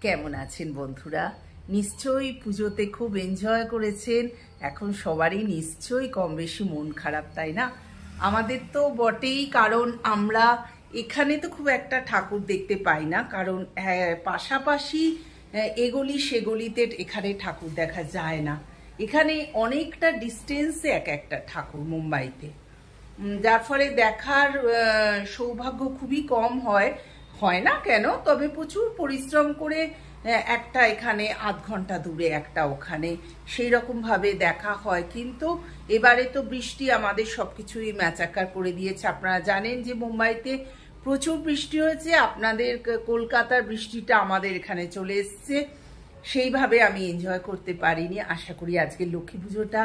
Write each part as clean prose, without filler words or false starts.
কেমন আছেন বন্ধুরা? নিশ্চয়ই পুজোতে খুব এনজয় করেছেন। এখন সবারই নিশ্চয়ই কম বেশি মন খারাপ, তাই না? আমাদের তো বটেই, কারণ আমরা এখানে তো খুব একটা ঠাকুর দেখতে পাই না, কারণ পাশাপাশি এগলি সেগলিতে এখানে ঠাকুর দেখা যায় না। এখানে অনেকটা ডিস্টেন্সে এক একটা ঠাকুর মুম্বাইতে, যার ফলে দেখার সৌভাগ্য খুবই কম হয় না কেন, তবে প্রচুর পরিশ্রম করে একটা এখানে আধ ঘন্টা দূরে একটা ওখানে সেই রকম ভাবে দেখা হয়। কিন্তু এবারে তো বৃষ্টি আমাদের সবকিছুই ম্যাচাকার করে দিয়েছে। আপনারা জানেন যে মুম্বাইতে প্রচুর বৃষ্টি হয়েছে, আপনাদের কলকাতার বৃষ্টিটা আমাদের এখানে চলে এসছে, সেইভাবে আমি এনজয় করতে পারিনি। আশা করি আজকে লক্ষ্মী পুজোটা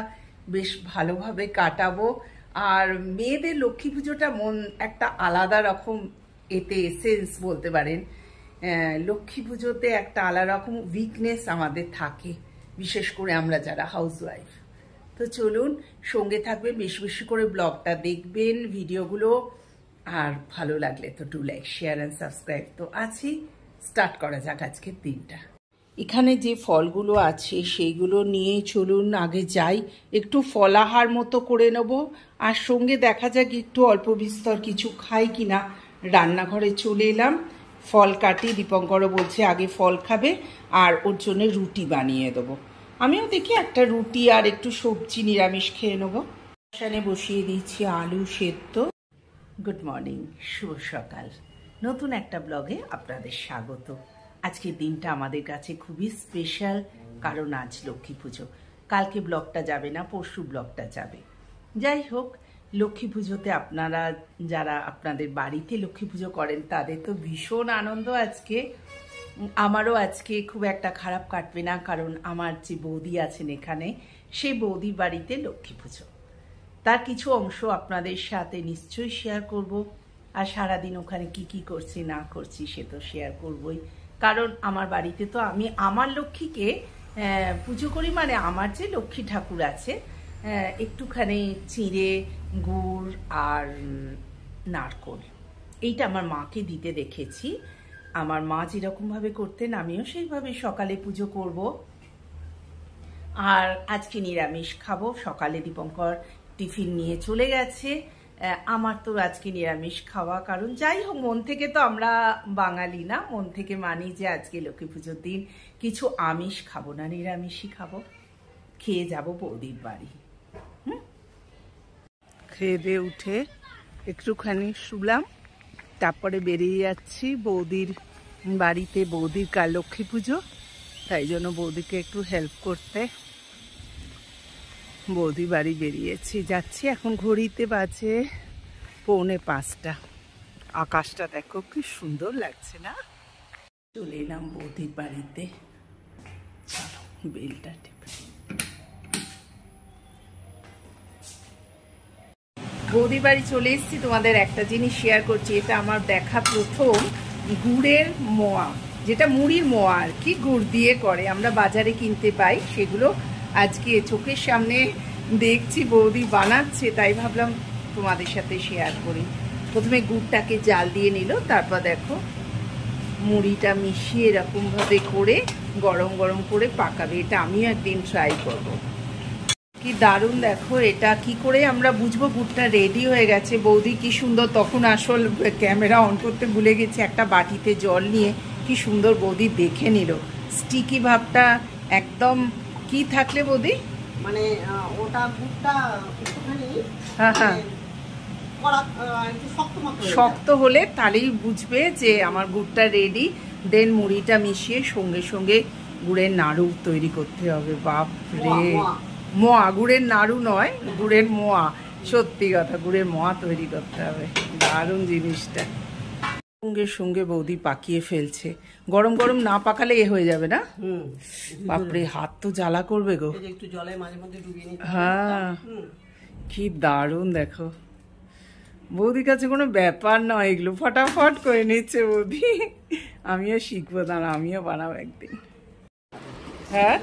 বেশ ভালোভাবে কাটাবো। আর মেয়েদের লক্ষ্মী পুজোটা মন একটা আলাদা রকম এতে এসেন্স বলতে পারেন। লক্ষ্মী পুজোতে একটা আলাদা রকম উইকনেস আমাদের থাকে, বিশেষ করে আমরা যারা হাউসওয়াইফ। তো চলুন, সঙ্গে থাকবে, বেশি বেশি করে ব্লগটা দেখবেন, ভিডিওগুলো। আর ভালো লাগলে তো do like, share and subscribe তো আছি। স্টার্ট করা যাক আজকের দিনটা। এখানে যে ফলগুলো আছে সেইগুলো নিয়ে চলুন আগে যাই, একটু ফলাহার মতো করে নেব। আর সঙ্গে দেখা যাক একটু অল্প বিস্তর কিছু খাই কিনা। রান্নাঘরে চলে এলাম, ফল কাটি। দীপঙ্করও বলছে আগে ফল খাবে, আর ওর জন্য রুটি বানিয়ে দেবো। আমিও দেখি একটা রুটি আর একটু সবজি নিরামিষ খেয়ে নেবো। এখানে বসিয়ে দিচ্ছি আলু সেদ্ধ। গুড মর্নিং, শুভ সকাল। নতুন একটা ব্লগে আপনাদের স্বাগত। আজকের দিনটা আমাদের কাছে খুবই স্পেশাল, কারণ আজ লক্ষ্মী পুজো। কালকে ব্লগটা যাবে না, পরশু ব্লগটা যাবে। যাই হোক, লক্ষ্মী পুজোতে আপনারা যারা আপনাদের বাড়িতে লক্ষ্মী পুজো করেন তাদের তো ভীষণ আনন্দ আজকে। আমারও আজকে খুব একটা খারাপ কাটবে না, কারণ আমার যে বৌদি আছেন এখানে, সেই বৌদির বাড়িতে লক্ষ্মী পুজো। তার কিছু অংশ আপনাদের সাথে নিশ্চয়ই শেয়ার করব। আর সারাদিন ওখানে কি কি করছি না করছি সে তো শেয়ার করবই, কারণ আমার বাড়িতে তো আমি আমার লক্ষ্মীকে পুজো করি। মানে আমার যে লক্ষ্মী ঠাকুর আছে, একটুখানি চিঁড়ে, গুড় আর নারকোল, এইটা আমার মাকে দিতে দেখেছি। আমার মা যেরকমভাবে করতেন আমিও সেইভাবে সকালে পুজো করব। আর আজকে নিরামিষ খাবো। সকালে দীপঙ্কর টিফিন নিয়ে চলে গেছে, আমার তো আজকে নিরামিষ খাওয়া। কারণ যাই হোক, মন থেকে তো আমরা বাঙালি না, মন থেকে মানি যে আজকে লক্ষ্মী পুজোর দিন কিছু আমিষ খাবো না, নিরামিষই খাবো। খেয়ে যাব বৌদির বাড়ি। খেয়ে দিয়ে উঠে একটুখানি শুলাম, তারপরে বেরিয়ে যাচ্ছি বৌদির বাড়িতে। বৌদির কাল লক্ষ্মী পুজো, তাই জন্য বৌদিকে একটু হেল্প করতে বৌদি বাড়ি বেরিয়েছি, যাচ্ছি। এখন ঘড়িতে বাজে 4:45। আকাশটা দেখো কি সুন্দর লাগছে না? চলে এলাম বৌদির বাড়িতে। চলো বেলটা টিপে। বৌদির বাড়ি চলে এসেছি। তোমাদের একটা জিনিস শেয়ার করছি, এটা আমার দেখা প্রথম গুড়ের মোয়া, যেটা মুড়ির মোয়া আর কি, গুড় দিয়ে করে, আমরা বাজারে কিনতে পাই। সেগুলো আজকে চোখের সামনে দেখছি বৌদি বানাচ্ছে, তাই ভাবলাম তোমাদের সাথে শেয়ার করি। প্রথমে গুড়টাকে জাল দিয়ে নিল, তারপর দেখো মুড়িটা মিশিয়ে এরকমভাবে করে গরম গরম করে পাকাবে। এটা আমিও একদিন ট্রাই করব। কি দারুণ! দেখো এটা কি করে আমরা বুঝবো গুড়টা রেডি হয়ে গেছে। বৌদি কি সুন্দর, তখন আসল ক্যামেরা অন করতে ভুলে গেছি, একটা বাটিতে জল নিয়ে কি সুন্দর বৌদি দেখে নিল। স্টিকি ভাবটা একদম কি থাকলে বৌদি, মানে ওটা গুড়টা একটুখানি হ্যাঁ শক্ত হলে তাহলেই বুঝবে যে আমার গুড়টা রেডি। দেন মুড়িটা মিশিয়ে সঙ্গে সঙ্গে গুড়ের নাড়ু তৈরি করতে হবে। বাপ রে, মোয়া, গুড়ের নাড়ু নয়, গুড়ের মোয়া। সত্যি কথা, গুড়ের মোয়া তৈরি করতে হবে। দারুণ জিনিসটা। সঙ্গে সঙ্গে বৌদি পাকিয়ে ফেলছে। গরম গরম না পাকালে এ হয়ে যাবে না? বাপরে, হাত তো জ্বালা করবে গো। একটু জলে মাঝে মধ্যে ডুবিয়ে নিতে। হ্যাঁ, কি দারুণ! দেখো বৌদির কাছে কোনো ব্যাপার নয়, এগুলো ফটাফট করে নিচ্ছে বৌদি। আমিও শিখবো, দাঁড়া আমিও বানাবো একদিন। হ্যাঁ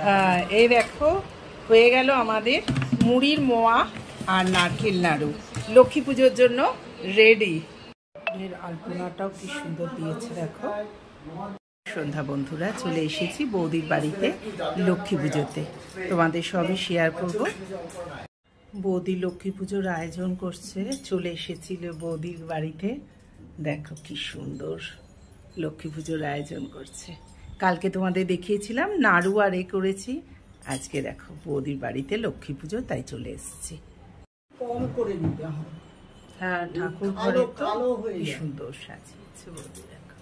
হ্যাঁ, এই দেখো হয়ে গেল আমাদের মুড়ির মোয়া আর নারকেল নাড়ু, লক্ষ্মী পুজোর জন্য রেডি। এর আলপনাটাও কি সুন্দর দিয়েছে দেখো। সন্ধ্যা বন্ধুরা, চলে এসেছি বৌদির বাড়িতে লক্ষ্মী পুজোতে, তোমাদের সবই শেয়ার করব। বৌদি লক্ষ্মী পুজোর আয়োজন করছে, চলে এসেছিল বৌদির বাড়িতে। দেখো কি সুন্দর লক্ষ্মী পুজোর আয়োজন করছে। কালকে তোমাদের দেখিয়েছিলাম নাড়ু আর করেছি, আজকে দেখো বৌদির বাড়িতে লক্ষ্মী পুজো, তাই চলে এসেছি। কম করে দিতে হবে। হ্যাঁ, ঠাকুর ঘরে তো কি সুন্দর সাজিয়েছে বৌদি। দেখো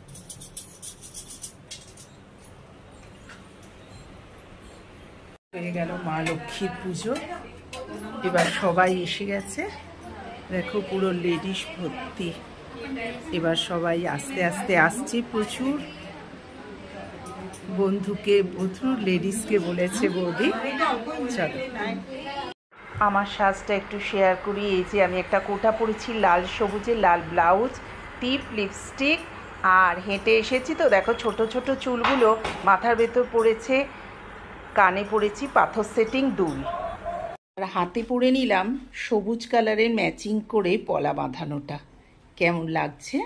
হয়ে গেল মা লক্ষ্মীর পুজো, এবার সবাই এসে গেছে। দেখো পুরো লেডিস ভর্তি, এবার সবাই আস্তে আস্তে আসছে। প্রচুর বন্ধুকে, প্রচুর লেডিসকে বলেছে বৌদি। চলো আমার সাজটা একটু শেয়ার করি। এই যে আমি একটা কোটা পরেছি লাল সবুজের, লাল ব্লাউজ, টিপ, লিপস্টিক, আর হেঁটে এসেছি তো দেখো ছোট ছোট চুলগুলো মাথার ভেতর পড়েছে, কানে পরেছি পাথর সেটিং দুল, আর হাতে পরে নিলাম সবুজ কালারের ম্যাচিং করে পলা বাঁধানোটা। কেমন লাগছে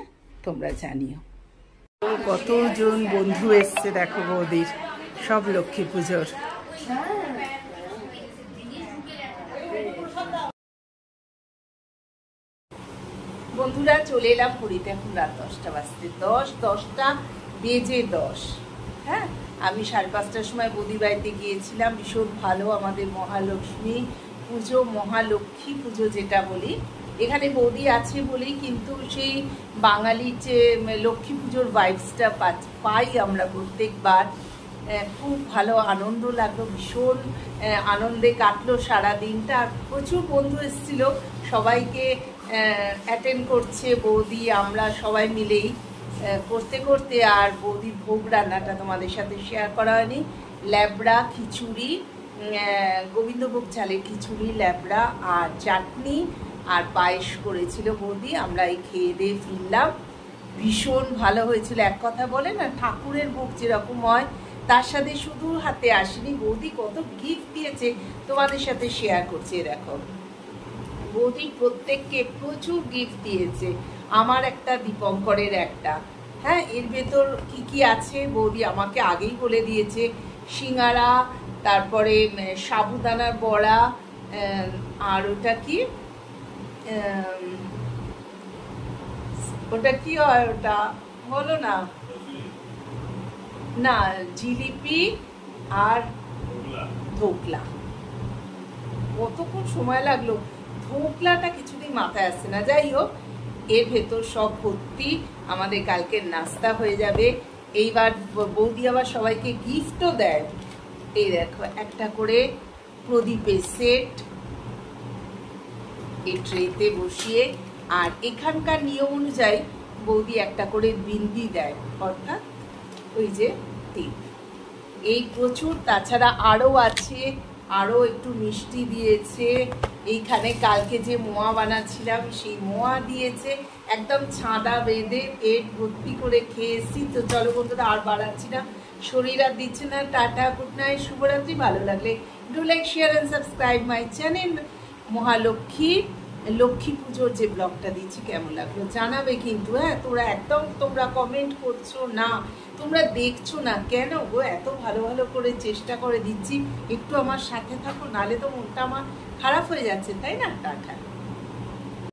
তোমরা জানিও। কতজন বন্ধু এসছে দেখো বৌদির, সব লক্ষ্মী পুজোর। বন্ধুরা চলে এলাম পুরীতে, এখন রাত 10টা বাজতে 10টা বেজে 10। হ্যাঁ, আমি 5:30টার সময় বৌদি বাড়িতে গিয়েছিলাম। ভীষণ ভালো আমাদের মহালক্ষ্মী পুজো, মহালক্ষ্মী পুজো যেটা বলি। এখানে বৌদি আছে বলেই কিন্তু সেই বাঙালির যে লক্ষ্মী পুজোর ভাইবসটা পাই আমরা প্রত্যেকবার। খুব ভালো আনন্দ লাগলো, ভীষণ আনন্দে কাটলো সারা দিনটা। আর প্রচুর বন্ধু এসেছিল, সবাইকে অ্যাটেন্ড করছে বৌদি, আমরা সবাই মিলেই করতে করতে। আর বৌদির ভোগ রান্নাটা তোমাদের সাথে শেয়ার করা হয়নি। ল্যাবড়া, খিচুড়ি, গোবিন্দভোগ চালের খিচুড়ি, ল্যাবড়া আর চাটনি আর পায়েস করেছিল বৌদি। আমরা এই খেয়ে দিয়ে ফিরলাম, ভীষণ ভালো হয়েছিল। এক কথা বলে না, ঠাকুরের ভোগ যেরকম হয় তার সাথে শুধু হাতে আসেনি, বৌদি কত গিফট দিয়েছে তোমাদের সাথে শেয়ার করছে। দেখো বৌদি প্রত্যেককে প্রচুর গিফট দিয়েছে, আমার একটা, দীপঙ্করের একটা। হ্যাঁ, এর ভেতর কি কি আছে বৌদি আমাকে আগেই বলে দিয়েছে। সিঙ্গারা, তারপরে সাবুদানার বড়া, আর ওটা কি হয়, ওটা বলো না, না জিলিপি আর ধোকলা। কতক্ষণ সময় লাগলো, ধোকলাটা কিছুদিন মাথায় আসছে না। যাই হোক, এর ভেতর সব ভর্তি, আমাদের কালকের নাস্তা হয়ে যাবে। এইবার বৌদি আবার সবাইকে গিফটও দেয়। এই দেখো একটা করে প্রদীপের সেট এই ট্রেতে বসিয়ে, আর এখানকার নিয়ম অনুযায়ী বৌদি একটা করে বিন্দি দেয়, অর্থাৎ ওই যে টিপ। এই প্রচুর, তাছাড়া আরও আছে, আরও একটু মিষ্টি দিয়েছে। এইখানে কালকে যে মোয়া বানাচ্ছিলাম সেই মোয়া দিয়েছে। একদম ছাদা বেঁধে পেট ভর্তি করে খেয়েছি। তো চলো বন্ধুরা, আর বাড়াচ্ছি না, শরীর আর দিচ্ছে না। টাটা, গুড নাইট, শুভরাত্রি। ভালো লাগলে do like, share and subscribe my channel. Lakshmi পুজোর যে ব্লগটা দিচ্ছি কেমন লাগলো জানাবে কিন্তু। হ্যাঁ, তোমরা কমেন্ট করছো না, তোমরা দেখছো না কেন গো? এত ভালো ভালো করে চেষ্টা করে দিচ্ছি, একটু আমার সাথে থাকো, নালে তো মনটা আমার খারাপ হয়ে যাচ্ছে, তাই না? টাটা।